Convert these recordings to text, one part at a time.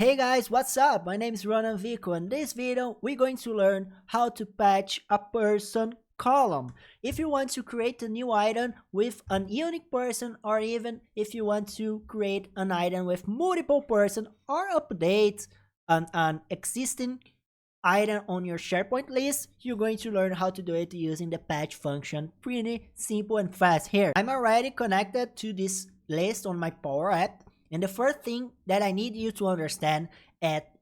Hey guys, what's up? My name is Ronan Vico. In this video, we're going to learn how to patch a person column. If you want to create a new item with an unique person, or even if you want to create an item with multiple person or update an existing item on your SharePoint list, you're going to learn how to do it using the patch function. Pretty simple and fast here. I'm already connected to this list on my Power App. And the first thing that I need you to understand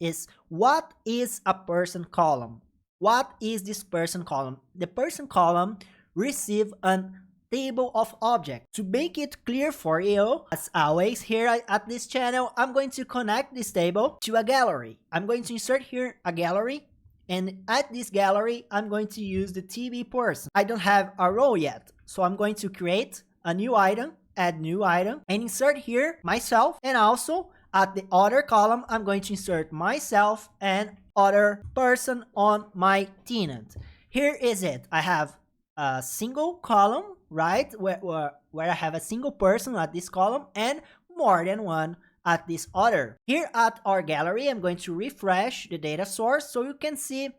is what is a person column? What is this person column? The person column receive a table of objects. To make it clear for you, as always here at this channel, I'm going to connect this table to a gallery. I'm going to insert here a gallery, and at this gallery, I'm going to use the TB person. I don't have a row yet, so I'm going to create a new item, add new item, and insert here myself, and also at the other column I'm going to insert myself and other person on my tenant. Here is it. I have a single column, right, where I have a single person at this column and more than one at this other. Here at our gallery, I'm going to refresh the data source so you can see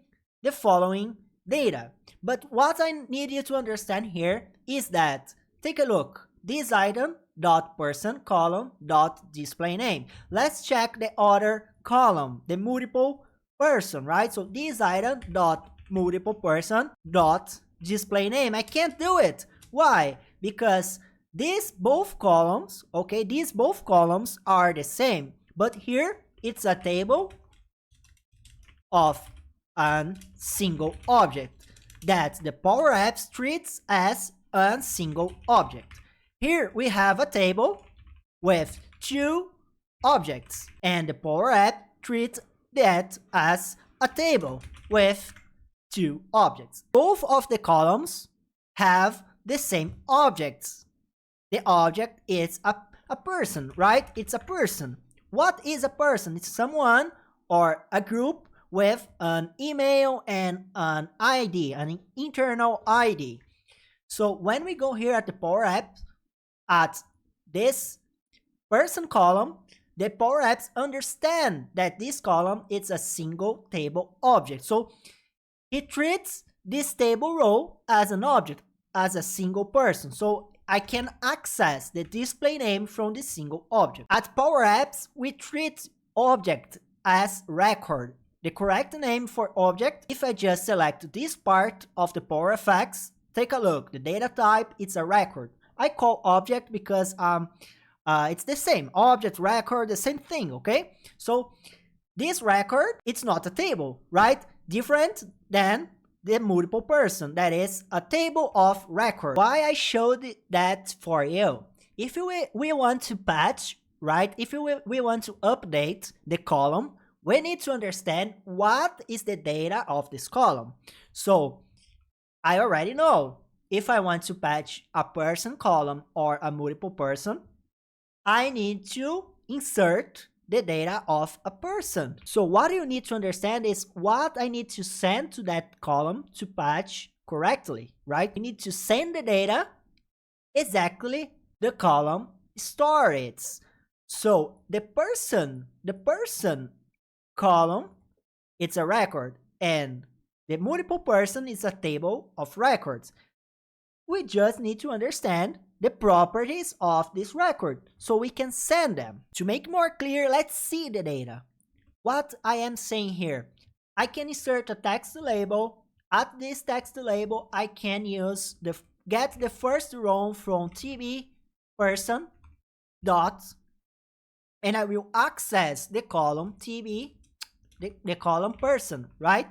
the following data. But what I need you to understand here is that, take a look, this item dot person column dot display name. Let's check the other column, the multiple person, right? So this item dot multiple person dot display name. I can't do it. Why? Because these both columns, okay, these both columns are the same, but here it's a table of a single object that the Power Apps treats as a single object. Here we have a table with two objects, and the Power App treats that as a table with two objects. Both of the columns have the same objects. The object is a person, right? It's a person. What is a person? It's someone or a group with an email and an ID, an internal ID. So when we go here at the Power App, at this person column, the Power Apps understand that this column is a single table object. So it treats this table row as an object, as a single person. So I can access the display name from the single object. At Power Apps, we treat object as record. The correct name for object, if I just select this part of the Power Effects, take a look, the data type, it's a record. I call object because it's the same, object, record, the same thing, okay? So this record, it's not a table, right? Different than the multiple person, that is a table of record. Why I showed that for you? If we want to patch, right? If we want to update the column, we need to understand what is the data of this column. So I already know. If I want to patch a person column or a multiple person, I need to insert the data of a person. So what you need to understand is what I need to send to that column to patch correctly, right? You need to send the data exactly the column stores. So the person column, it's a record, and the multiple person is a table of records. We just need to understand the properties of this record so we can send them. To make more clear, let's see the data. What I am saying here, I can insert a text label. At this text label, I can use get the first row from TB person dot, and I will access the column TB, the column person, right?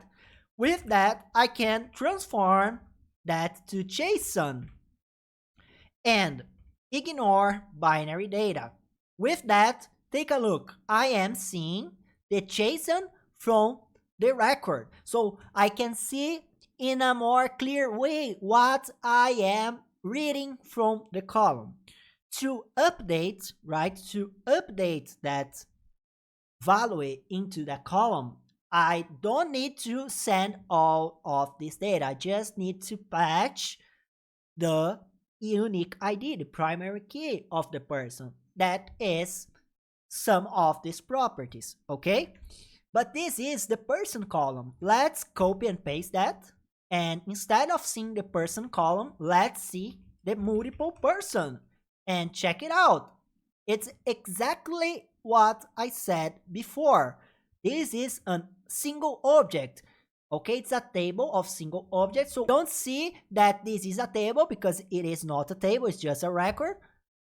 With that, I can transform that to JSON and ignore binary data. With that, take a look. I am seeing the JSON from the record. So I can see in a more clear way what I am reading from the column. To update, right, to update that value into the column, I don't need to send all of this data. I just need to patch the unique ID, the primary key of the person. That is some of these properties, okay? But this is the person column. Let's copy and paste that. And instead of seeing the person column, let's see the multiple person. And check it out. It's exactly what I said before. This is a single object. Okay, it's a table of single objects. So don't see that this is a table because it is not a table, it's just a record.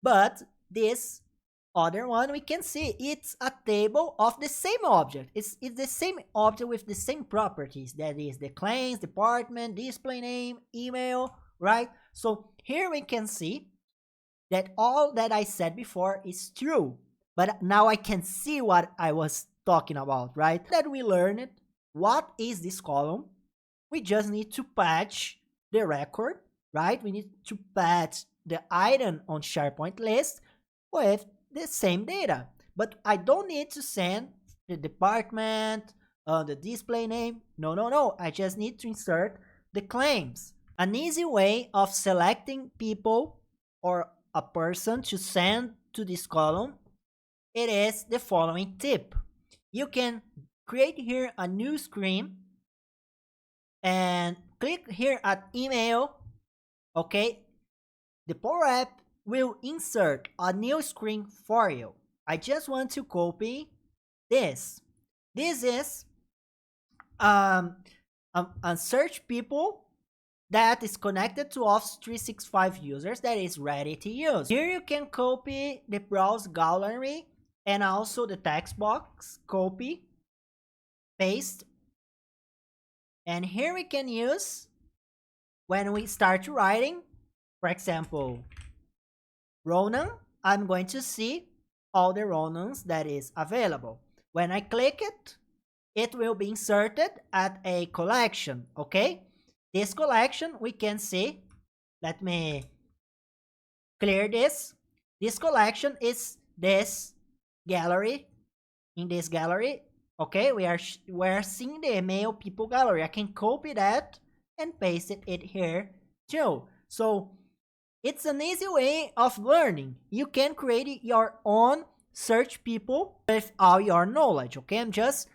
But this other one, we can see it's a table of the same object. It's the same object with the same properties. That is the claims, department, display name, email, right? So here we can see that all that I said before is true. But now I can see what I was talking about, right? That we learned what is this column. We just need to patch the record, right? We need to patch the item on SharePoint list with the same data. But I don't need to send the department, the display name. No. I just need to insert the claims. An easy way of selecting people or a person to send to this column, it is the following tip. You can create here a new screen and click here at email, okay? The Power App will insert a new screen for you. I just want to copy this. This is a search people that is connected to Office 365 users that is ready to use. Here you can copy the browse gallery and also the text box, copy, paste. And here we can use, when we start writing, for example, Ronan, I'm going to see all the Ronans that is available. When I click it, it will be inserted at a collection, okay? This collection we can see, let me clear this. This collection is this gallery, in this gallery, okay? We are seeing the email people gallery. I can copy that and paste it here too. So it's an easy way of learning. You can create your own search people with all your knowledge, okay? I'm just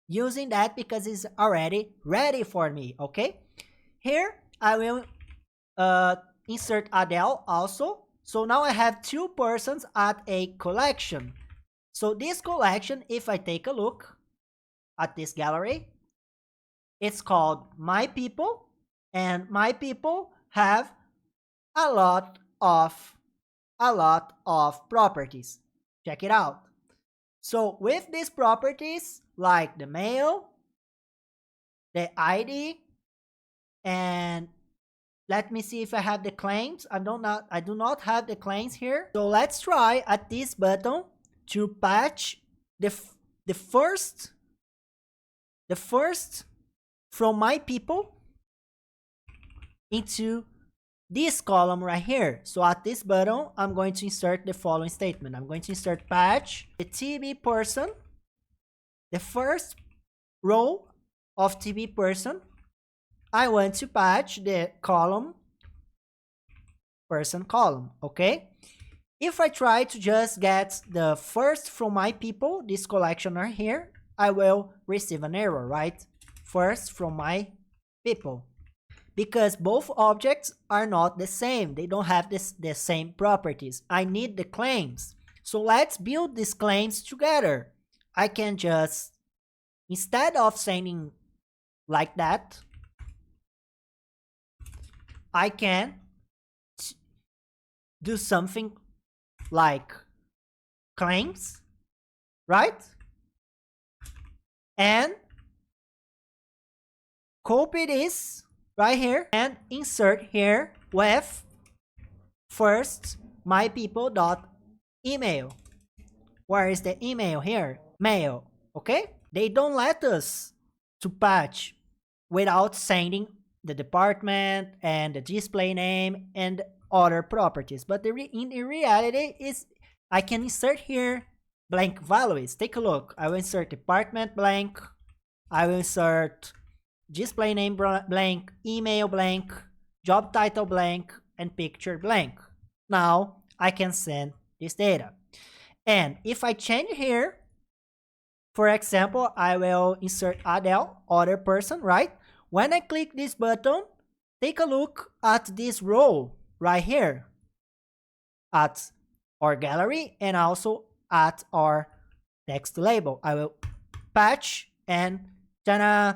using that because it's already ready for me, okay? Here, I will insert Adele also. So now I have two persons at a collection. So this collection, if I take a look at this gallery, it's called My People, and My People have a lot of properties. Check it out. So with these properties, like the mail, the ID, and let me see if I have the claims. I do not have the claims here. So let's try at this button to patch the first from My People into this column right here. So at this button, I'm going to insert the following statement. I'm going to insert patch the TB person, the first row of TB person. I want to patch the column, person column, okay? If I try to just get the first from My People, this collection right here, I will receive an error, right? First from My People. Because both objects are not the same. They don't have the same properties. I need the claims. So let's build these claims together. I can just, instead of sending like that, I can do something like claims, right? And copy this right here and insert here with first mypeople.email. Where is the email here? Mail, okay? They don't let us to patch without sending the department and the display name and other properties. But in reality is I can insert here blank values. Take a look. I will insert department blank. I will insert display name blank, email blank, job title blank, and picture blank. Now I can send this data. And if I change here, for example, I will insert Adele, other person, right? When I click this button, take a look at this row right here, at our gallery and also at our text label. I will patch and ta-da,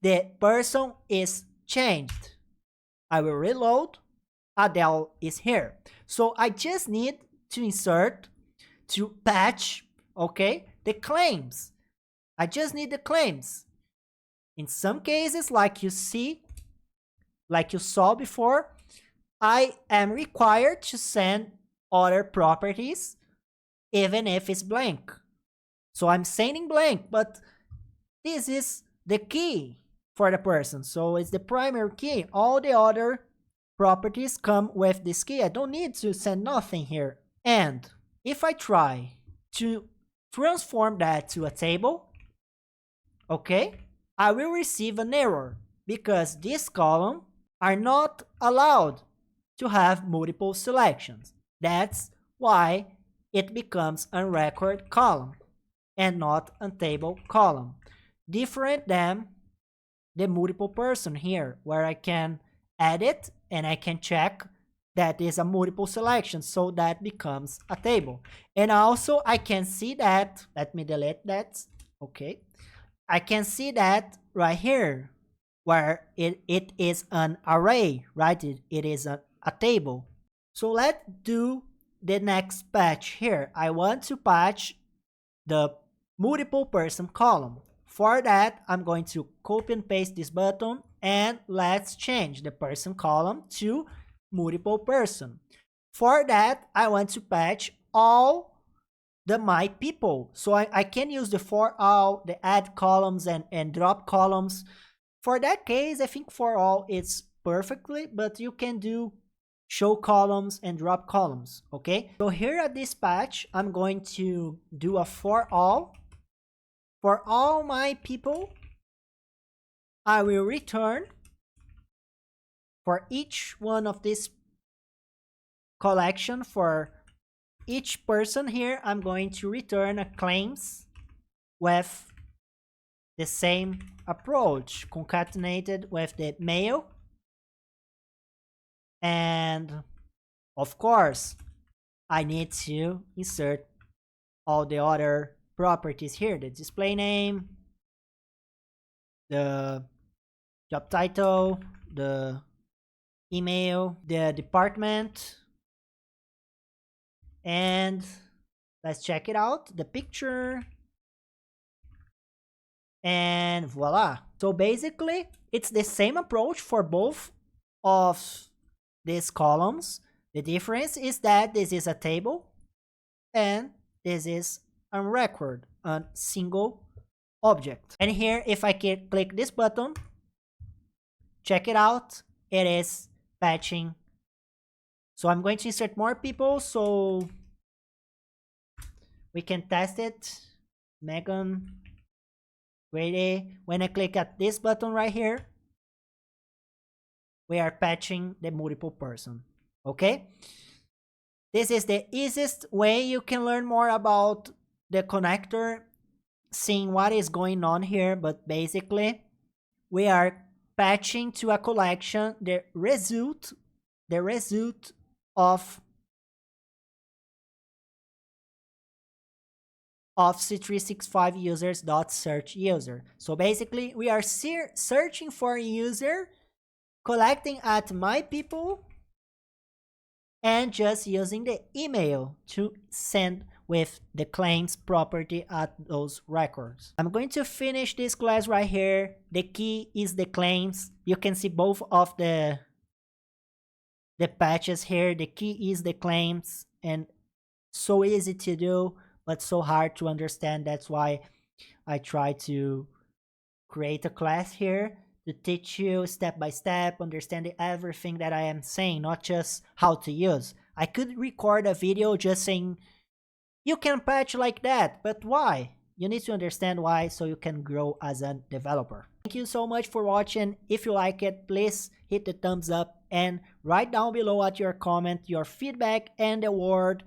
the person is changed. I will reload. Adele is here. So I just need to insert, to patch, okay, the claims. I just need the claims. In some cases, like you saw before, I am required to send other properties even if it's blank. So I'm sending blank, but this is the key for the person. So it's the primary key. All the other properties come with this key. I don't need to send nothing here. And if I try to transform that to a table, okay, I will receive an error because this column are not allowed to have multiple selections. That's why it becomes a record column and not a table column. Different than the multiple person here, where I can edit and I can check that is a multiple selection, so that becomes a table. And also I can see that, let me delete that, okay. I can see that right here, where it is an array, right? It is a table. So let's do the next patch here. I want to patch the multiple person column. For that, I'm going to copy and paste this button and let's change the person column to multiple person. For that, I want to patch all the my people. So I can use the for all, the add columns and drop columns. For that case, I think for all it's perfectly, but you can do show columns and drop columns, okay? So here at this patch, I'm going to do a for all my people. I will return for each one of this collection, for each person here, I'm going to return a claims with the same approach, concatenated with the male. And of course, I need to insert all the other properties here, the display name, the job title, the email, the department, and let's check it out, the picture, and voila. So basically, it's the same approach for both of these columns. The difference is that this is a table and this is a record, a single object. And here, if I can click this button, check it out, it is patching. So I'm going to insert more people so we can test it. Megan, Grady. When I click at this button right here, we are patching the multiple person, okay? This is the easiest way you can learn more about the connector, seeing what is going on here, but basically we are patching to a collection the result of C365 users.search user. So basically we are searching for a user, collecting at my people, and just using the email to send with the claims property at those records. I'm going to finish this class right here. The key is the claims. You can see both of the patches here. The key is the claims, and so easy to do but so hard to understand. That's why I try to create a class here to teach you step by step, understanding everything that I am saying, not just how to use. I could record a video just saying you can patch like that, but why? You need to understand why so you can grow as a developer. Thank you so much for watching. If you like it, please hit the thumbs up and write down below at your comment your feedback and the word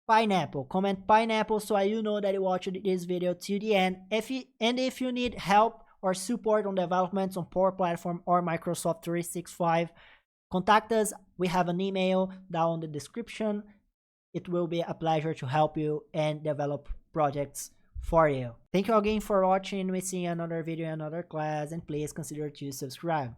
pineapple. Comment pineapple so you know that you watched this video to the end. If you need help or support on developments on Power Platform or Microsoft 365, contact us. We have an email down in the description. It will be a pleasure to help you and develop projects for you. Thank you again for watching. We see you in another video, another class, and please consider to subscribe.